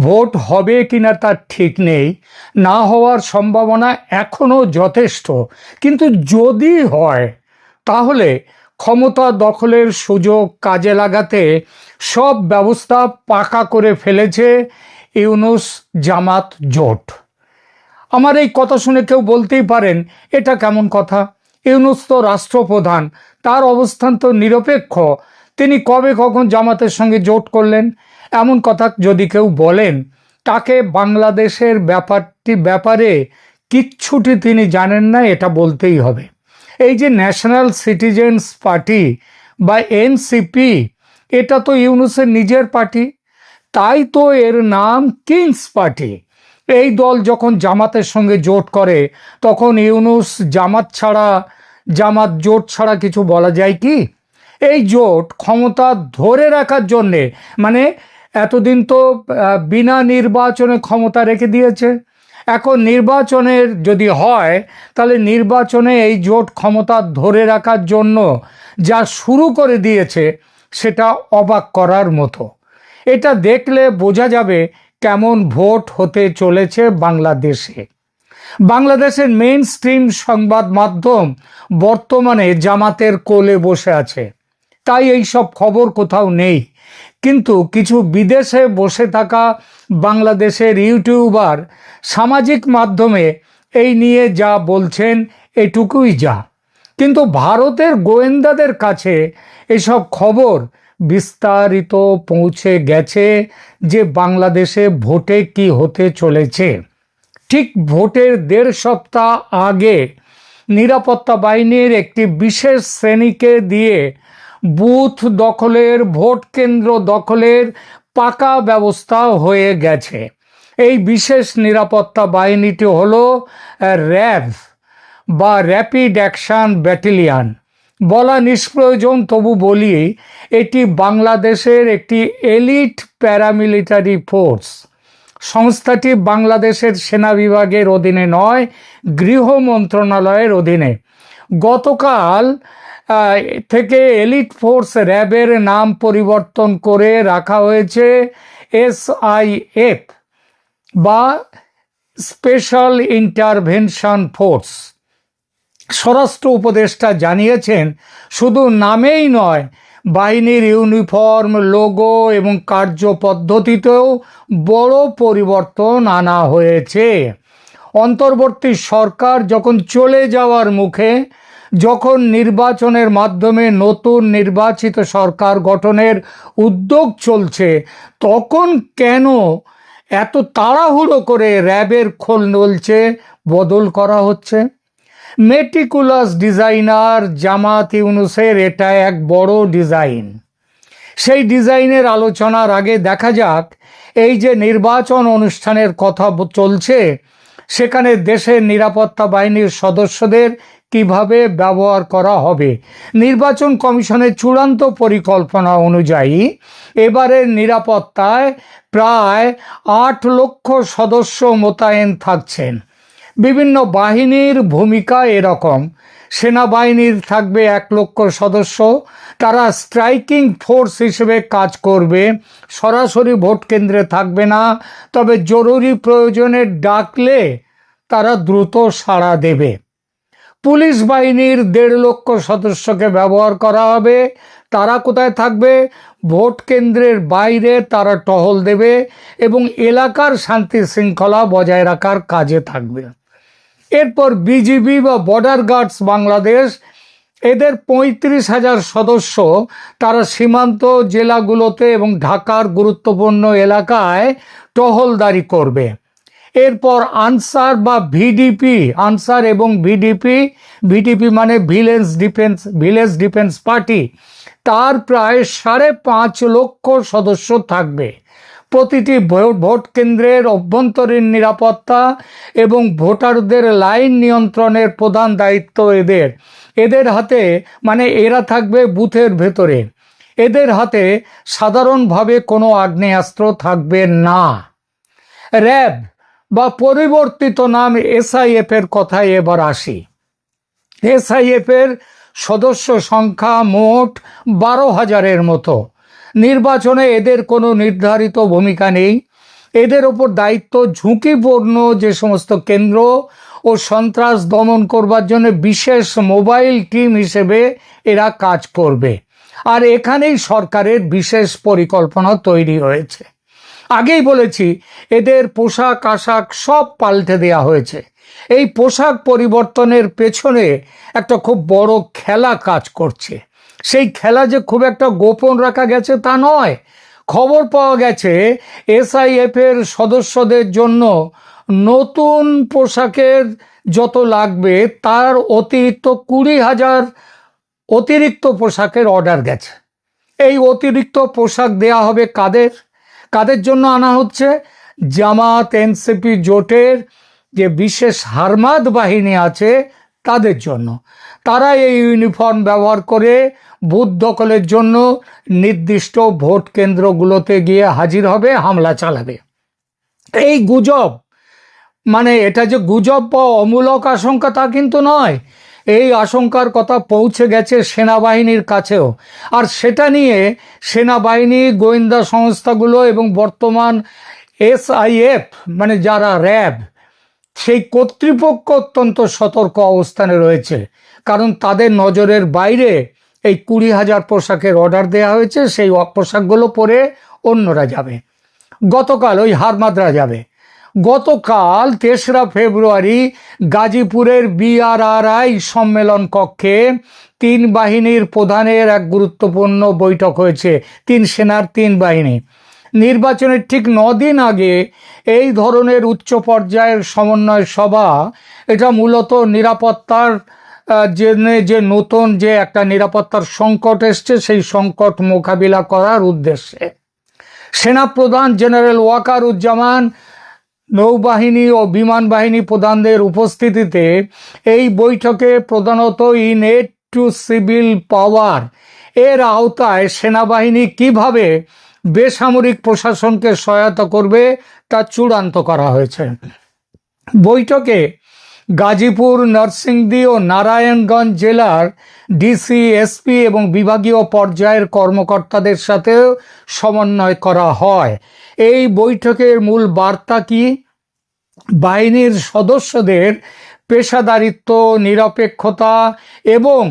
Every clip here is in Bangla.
ভোট হবে কিনা তার ঠিক নেই, না হওয়ার সম্ভাবনা এখনও যথেষ্ট। কিন্তু যদি হয় তাহলে ক্ষমতা দখলের সুযোগ কাজে লাগাতে সব ব্যবস্থা পাকা করে ফেলেছে ইউনূস জামাত জোট। আমার এই কথা শুনে কেউ বলতেই পারেন, এটা কেমন কথা? ইউনূস তো রাষ্ট্রপ্রধান, তার অবস্থান তো নিরপেক্ষ, তিনি কবে কখন জামাতের সঙ্গে জোট করলেন? এমন কথা যদি কেউ বলেন, তাকে বাংলাদেশের ব্যাপারে কিচ্ছুটি তিনি জানেন না, এটা বলতেই হবে। এই যে ন্যাশনাল সিটিজেন্স পার্টি বা এনসিপি, এটা তো ইউনূসের নিজের পার্টি, তাই তো এর নাম কিংস পার্টি। এই দল যখন জামাতের সঙ্গে জোট করে তখন ইউনূস জামাত জোট ছাড়া কিছু বলা যায় কি? এই জোট ক্ষমতা ধরে রাখার জন্যে, মানে এতদিন তো বিনা নির্বাচনে ক্ষমতা রেখে দিয়েছে, এখন নির্বাচনের যদি হয় তাহলে নির্বাচনে এই জোট ক্ষমতা ধরে রাখার জন্য যা শুরু করে দিয়েছে সেটা অবাক করার মতো। এটা দেখলে বোঝা যাবে কেমন ভোট হতে চলেছে বাংলাদেশে। বাংলাদেশের মেইন স্ট্রিম সংবাদ মাধ্যম বর্তমানে জামাতের কোলে বসে আছে, তাই এই সব খবর কোথাও নেই। কিন্তু কিছু বিদেশে বসে থাকা বাংলাদেশের ইউটিউবার সামাজিক মাধ্যমে এই নিয়ে যা বলছেন এটুকুই যা। কিন্তু ভারতের গোয়েন্দাদের কাছে এসব খবর বিস্তারিত পৌঁছে গেছে যে বাংলাদেশে ভোটে কি হতে চলেছে। ঠিক ভোটের 1.5 সপ্তাহ আগে নিরাপত্তা বাহিনীর একটি বিশেষ শ্রেণীকে দিয়ে বুথ দখলের, ভোট কেন্দ্র দখলের পাকা ব্যবস্থা হয়ে গেছে। এই বিশেষ নিরাপত্তা বাহিনীটি হলো র্যাব বা র্যাপিড অ্যাকশন ব্যাটালিয়ন। বলা নিষ্প্রয়োজন, তবু বলি, এটি বাংলাদেশের একটি এলিট প্যারামিলিটারি ফোর্স। সংস্থাটি বাংলাদেশের সেনা বিভাগের অধীনে নয়, গৃহ মন্ত্রণালয়ের অধীনে। গতকাল থেকে এলিট ফোর্স র্যাবের নাম পরিবর্তন করে রাখা হয়েছে SIF বা স্পেশাল ইন্টারভেনশন ফোর্স। স্বরাষ্ট্র উপদেষ্টা জানিয়েছেন, শুধু নামেই নয়, বাহিনীর ইউনিফর্ম, লোগো এবং কার্যপদ্ধতিতেও বড় পরিবর্তন আনা হয়েছে। অন্তর্বর্তী সরকার যখন চলে যাওয়ার মুখে, যখন নির্বাচনের মাধ্যমে নতুন নির্বাচিত সরকার গঠনের উদ্যোগ চলছে, তখন কেন এত তাড়াহুড়ো করে র্যাবের খোল নলছে বদল করা হচ্ছে? মেটিকুলাস ডিজাইনার জামাত ইউনূসের এটা এক বড় ডিজাইন। সেই ডিজাইনের আলোচনার আগে দেখা যাক, এই যে নির্বাচন অনুষ্ঠানের কথা চলছে, সেখানে দেশের নিরাপত্তা বাহিনীর সদস্যদের কিভাবে ব্যবহার করা হবে। নির্বাচন কমিশনের চূড়ান্ত পরিকল্পনা অনুযায়ী এবারের নিরাপত্তায় প্রায় 8 লক্ষ সদস্য মোতায়েন থাকছেন। বিভিন্ন বাহিনীর ভূমিকা এরকম: সেনাবাহিনীর থাকবে 1 লক্ষ সদস্য, তারা স্ট্রাইকিং ফোর্স হিসেবে কাজ করবে, সরাসরি ভোট কেন্দ্রে থাকবে না, তবে জরুরি প্রয়োজনে ডাকলে তারা দ্রুত সাড়া দেবে। পুলিশ বাহিনীর 1.5 লক্ষ সদস্যকে ব্যবহার করা হবে। তারা কোথায় থাকবে? ভোট কেন্দ্রের বাইরে তারা টহল দেবে এবং এলাকার শান্তি শৃঙ্খলা বজায় রাখার কাজে থাকবে। এরপর বিজিবি বা বর্ডার গার্ডস বাংলাদেশ, এদের 35,000 সদস্য, তারা সীমান্ত জেলাগুলোতে এবং ঢাকার গুরুত্বপূর্ণ এলাকায় টহলদারি করবে। এরপর আনসার বা ভিডিপি, আনসার এবং ভিডিপি মানে ভিলেজ ডিফেন্স পার্টি, তার প্রায় 5.5 লক্ষ সদস্য থাকবে। প্রতিটি ভোট কেন্দ্রের অভ্যন্তরীণ নিরাপত্তা এবং ভোটারদের লাইন নিয়ন্ত্রণের প্রধান দায়িত্ব এদের হাতে, মানে এরা থাকবে বুথের ভেতরে। এদের হাতে সাধারণভাবে কোনো আগ্নেয়াস্ত্র থাকবে না। র্যাব বা পরিবর্তিত নাম SIF এর কথায় এবার আসি। SIF এর সদস্য সংখ্যা মোট 12,000-এর মতো। নির্বাচনে এদের কোনো নির্ধারিত ভূমিকা নেই। এদের ওপর দায়িত্ব ঝুঁকিপূর্ণ যে সমস্ত কেন্দ্র ও সন্ত্রাস দমন করবার জন্য বিশেষ মোবাইল টিম হিসেবে এরা কাজ করবে। আর এখানেই সরকারের বিশেষ পরিকল্পনা তৈরি হয়েছে। আগেই বলেছি, এদের পোশাক আশাক সব পাল্টে দেয়া হয়েছে। এই পোশাক পরিবর্তনের পেছনে একটা খুব বড় খেলা কাজ করছে। সেই খেলা যে খুব একটা গোপন রাখা গেছে তা নয়। খবর পাওয়া গেছে এসআইএফ এর সদস্যদের জন্য নতুন পোশাকের যত লাগবে তার অতিরিক্ত 20,000 অতিরিক্ত পোশাকের অর্ডার গেছে। এই অতিরিক্ত পোশাক দেয়া হবে কাদের কাদের জন্য আনা হচ্ছে? জামাত এনসিপি জোটের যে বিশেষ হারমাদ বাহিনী আছে তাদের জন্য। তারা এই ইউনিফর্ম ব্যবহার করে বুথ দখলের জন্য নির্দিষ্ট ভোট কেন্দ্রগুলোতে গিয়ে হাজির হবে, হামলা চালাবে। এই গুজব, মানে এটা যে গুজব বা অমূলক আশঙ্কা তা কিন্তু নয়। এই আশঙ্কার কথা পৌঁছে গেছে সেনাবাহিনীর কাছেও। আর সেটা নিয়ে সেনাবাহিনী, গোয়েন্দা সংস্থাগুলো এবং বর্তমান এসআইএফ মানে যারা র্যাব, সেই কর্তৃপক্ষ অত্যন্ত সতর্ক অবস্থানে রয়েছে। কারণ তাদের নজরের বাইরে এই 20,000 পোশাকের অর্ডার দেওয়া হয়েছে। সেই পোশাকগুলো পরে অন্যরা যাবে। গতকাল ওই হারমাদরা যাবে। গতকাল 3রা ফেব্রুয়ারি গাজীপুরের বিআরআরআই সম্মেলন কক্ষে 3 বাহিনীর প্রধানের এক গুরুত্বপূর্ণ বৈঠক হয়েছে। 3 সেনার 3 বাহিনী। নির্বাচনের ঠিক 9 দিন আগে এই ধরনের উচ্চ পর্যায়ের সমন্বয় সভা, এটা মূলত নিরাপত্তার যে নতুন যে একটা নিরাপত্তার সংকট এসছে সেই সংকট মোকাবিলা করার উদ্দেশ্যে। সেনাপ্রধান জেনারেল ওয়াকারুজ্জামান, নৌবাহিনী ও বিমান বাহিনী প্রধানদের উপস্থিতিতে এই বৈঠকে প্রধানত ইনএড টু সিভিল পাওয়ার এর আওতায় সেনাবাহিনী কিভাবে বেসামরিক প্রশাসনকে সহায়তা করবে তা চূড়ান্ত করা হয়েছে। বৈঠকে গাজীপুর, নরসিংদী ও নারায়ণগঞ্জ জেলার ডিসি, এসপি এবং বিভাগীয় পর্যায়ের কর্মকর্তাদের সাথেও সমন্বয় করা হয়। এই বৈঠকের মূল বার্তা কি? বাহিনীর সদস্যদের পেশাদারিত্ব, নিরপেক্ষতা এবং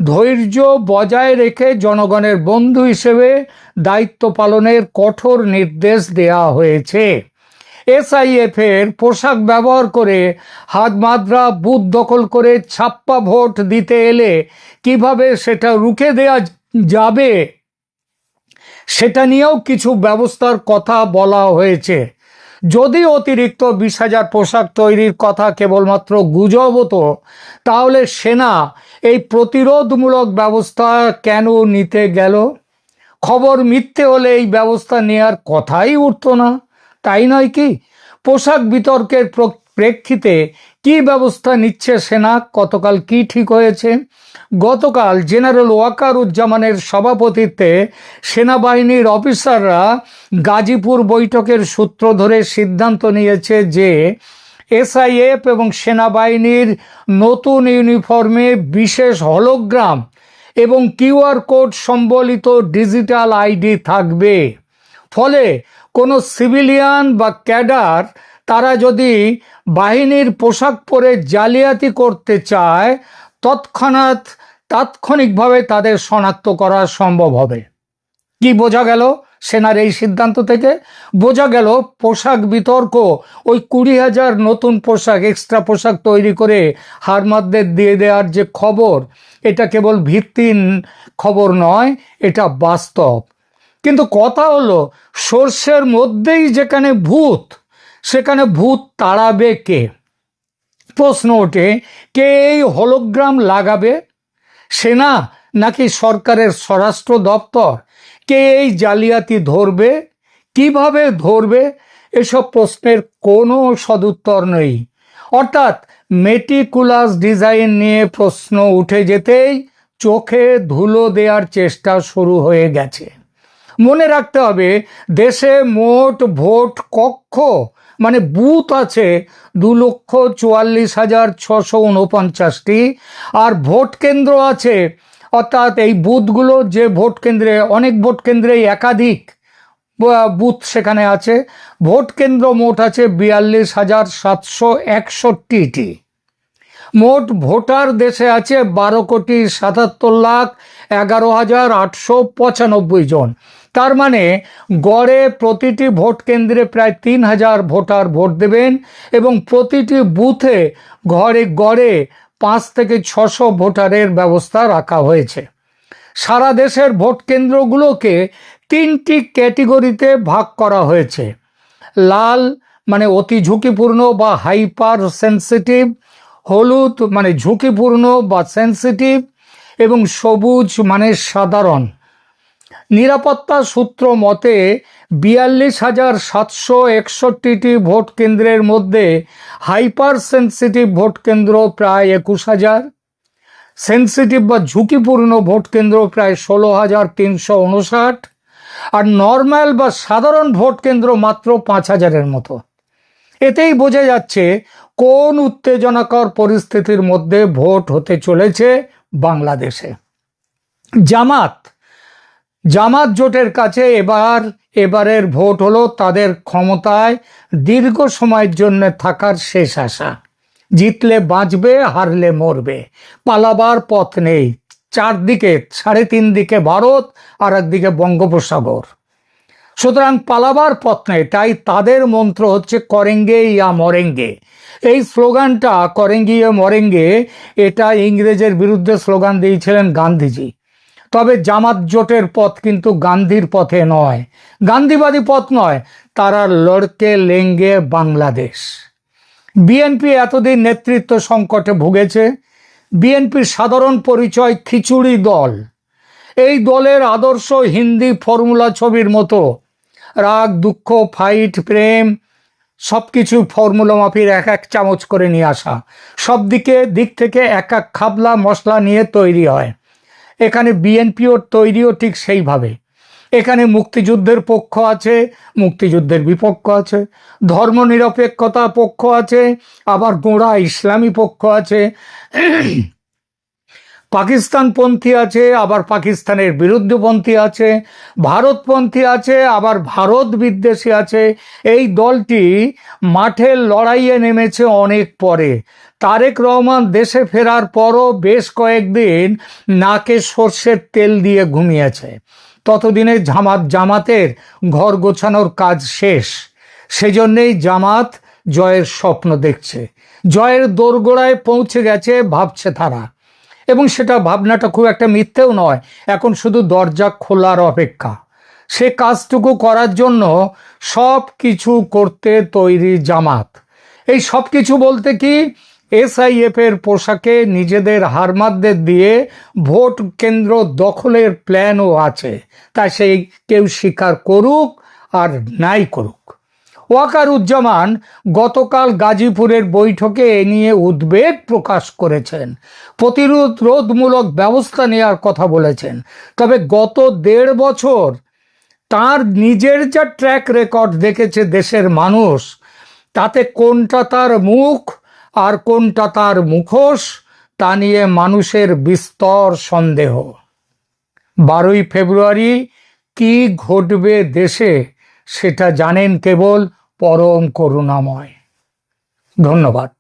ধৈর্য বজায় রেখে জনগণের বন্ধু হিসেবে দায়িত্ব পালনের কঠোর নির্দেশ দেয়া হয়েছে। এসআইএফ এর পোশাক ব্যবহার করে হাতমাদ্রা বুথ দখল করে ছাপ্পা ভোট দিতে এলে কিভাবে সেটা রুখে দেয়া যাবে সেটা নিয়েও কিছু ব্যবস্থার কথা বলা হয়েছে। যদি অতিরিক্ত 20,000 পোশাক তৈরির কথা কেবলমাত্র গুজব হতো, তাহলে সেনা এই প্রতিরোধমূলক ব্যবস্থা কেন নিতে গেল? খবর মিথ্যে হলে এই ব্যবস্থা নেওয়ার কথাই উঠতো না, তাই নয় কি? পোশাক বিতর্কের প্রেক্ষিতে কি ব্যবস্থা নিচ্ছে সেনা? গতকাল কি ঠিক হয়েছে? গতকাল জেনারেল ওয়াকারুজ্জামানের সভাপতিত্বে সেনাবাহিনীর অফিসাররা গাজীপুর বৈঠকের সূত্র ধরে সিদ্ধান্ত নিয়েছে যে এসআইএফ এবং সেনাবাহিনীর নতুন ইউনিফর্মে বিশেষ হলোগ্রাম এবং কিউআর কোড সম্বলিত ডিজিটাল আইডি থাকবে। ফলে কোনো সিভিলিয়ান বা ক্যাডার তারা যদি বাহিনীর পোশাক পরে জালিয়াতি করতে চায়, তাৎক্ষণিকভাবে তাদের শনাক্ত করা সম্ভব হবে। কি বোঝা গেল সেনার এই সিদ্ধান্ত থেকে? বোঝা গেল পোশাক বিতর্ক, ওই 20,000 নতুন পোশাক, এক্সট্রা পোশাক তৈরি করে হারমাদদের দিয়ে দেওয়ার যে খবর, এটা কেবল ভিত্তিহীন খবর নয়, এটা বাস্তব। কিন্তু কথা হলো, সর্ষের মধ্যেই যেখানে ভূত, সেখানে ভূত তাড়াবে কে? প্রশ্ন ওঠে, কে এই হলোগ্রাম লাগাবে? সেনা নাকি সরকারের স্বরাষ্ট্র দপ্তর? কে এই জালিয়াতি ধরবে? কিভাবে ধরবে? এসব প্রশ্নের কোনো সদুত্তর নেই। অর্থাৎ মেটিকুলাস ডিজাইন নিয়ে প্রশ্ন উঠে যেতেই চোখে ধুলো দেওয়ার চেষ্টা শুরু হয়ে গেছে। মনে রাখতে হবে, দেশে মোট ভোট কক্ষ মানে বুথ আছে 2,44,649টি, আর ভোট কেন্দ্র আছে, অর্থাৎ এই বুথগুলো যে ভোট কেন্দ্রে, অনেক ভোট কেন্দ্রে একাধিক বুথ সেখানে আছে। ভোট কেন্দ্র মোট আছে 42,761টি। মোট ভোটার দেশে আছে 12,77,11,895 জন। তার মানে গড়ে প্রতিটি ভোট কেন্দ্রে প্রায় 3,000 ভোটার ভোট দেবেন এবং প্রতিটি বুথে গড়ে 5 থেকে 600 ভোটারের ব্যবস্থা রাখা হয়েছে। সারা দেশের ভোট কেন্দ্রগুলোকে 3টি ক্যাটেগরিতে ভাগ করা হয়েছে। লাল মানে অতি ঝুঁকিপূর্ণ বা হাইপার সেন্সিটিভ, হলুদ মানে ঝুঁকিপূর্ণ বা সেন্সিটিভ এবং সবুজ মানে সাধারণ। নিরাপত্তা সূত্র মতে 42,761টি ভোট কেন্দ্রের মধ্যে হাইপার সেন্সিটিভ ভোট কেন্দ্র প্রায় 21,000, সেন্সিটিভ বা ঝুঁকিপূর্ণ ভোট কেন্দ্র প্রায় 16,359, আর নর্মাল বা সাধারণ ভোট কেন্দ্র মাত্র 5,000-এর মতো। এতেই বোঝা যাচ্ছে কোন উত্তেজনাকর পরিস্থিতির মধ্যে ভোট হতে চলেছে বাংলাদেশে। জামাত জোটের কাছে এবারের ভোট হলো তাদের ক্ষমতায় দীর্ঘ সময়ের জন্য থাকার শেষ আশা। জিতলে বাঁচবে, হারলে মরবে, পালাবার পথ নেই। চারদিকে 3.5 দিকে ভারত আর একদিকে বঙ্গোপসাগর, সুতরাং পালাবার পথ নেই। তাই তাদের মন্ত্র হচ্ছে করেঙ্গে ইয়া মরেঙ্গে। এই স্লোগানটা করেঙ্গে ইয়া মরেঙ্গে, এটা ইংরেজের বিরুদ্ধে স্লোগান দিয়েছিলেন গান্ধীজি। তবে জামাত জোটের পথ কিন্তু গান্ধীর পথে নয়, গান্ধীবাদী পথ নয়, তারা লড়কে লেঙ্গে বাংলাদেশ। বিএনপি এতদিন নেতৃত্ব সংকটে ভুগেছে। বিএনপির সাধারণ পরিচয় খিচুড়ি দল। এই দলের আদর্শ হিন্দি ফর্মুলা ছবির মতো, রাগ, দুঃখ, ফাইট, প্রেম সবকিছু ফর্মুলা মাফির এক এক চামচ করে নিয়ে আসা, সব দিক থেকে এক এক খাবলা মশলা নিয়ে তৈরি হয়। এখানে বিএনপিও তৈরিও ঠিক সেইভাবে। এখানে মুক্তিযুদ্ধের পক্ষ আছে, মুক্তিযুদ্ধের বিপক্ষ আছে, ধর্মনিরপেক্ষতা পক্ষ আছে, আবার গোঁড়া ইসলামী পক্ষ আছে, পাকিস্তানপন্থী আছে, আবার পাকিস্তানের বিরুদ্ধপন্থী আছে, ভারতপন্থী আছে, আবার ভারত বিদ্বেষী আছে। এই দলটি মাঠের লড়াইয়ে নেমেছে অনেক পরে। তারেক রহমান দেশে ফেরার পরও বেশ কয়েকদিন নাকে সর্ষের তেল দিয়ে ঘুমিয়েছে। ততদিনে জামাতের ঘর গোছানোর কাজ শেষ। সেজন্যেই জামাত জয়ের স্বপ্ন দেখছে, জয়ের দোরগোড়ায় পৌঁছে গেছে ভাবছে তারা। এবং সেটা ভাবনাটা খুব একটা মিথ্যেও নয়, এখন শুধু দরজা খোলার অপেক্ষা। সে কাজটুকু করার জন্য সব কিছু করতে তৈরি জামাত। এই সব কিছু বলতে কি, SIF এর পোশাকে নিজেদের হারমাদদের দিয়ে ভোট কেন্দ্র দখলের প্ল্যানও আছে। তা সেই কেউ স্বীকার করুক আর নাই করুক। ওয়াকারুজ্জামান গতকাল গাজীপুরের বৈঠকে এ নিয়ে উদ্বেগ প্রকাশ করেছেন, প্রতিরোধমূলক ব্যবস্থা নেওয়ার কথা বলেছেন। তবে গত 1.5 বছর তার নিজের যা ট্র্যাক রেকর্ড দেখেছে দেশের মানুষ, তাতে কোনটা তার মুখ আর কোনটা তার মুখোশ তা নিয়ে মানুষের বিস্তর সন্দেহ। 12ই ফেব্রুয়ারি কি ঘটবে দেশে সেটা জানেন কেবল পরম করুণাময়। ধন্যবাদ।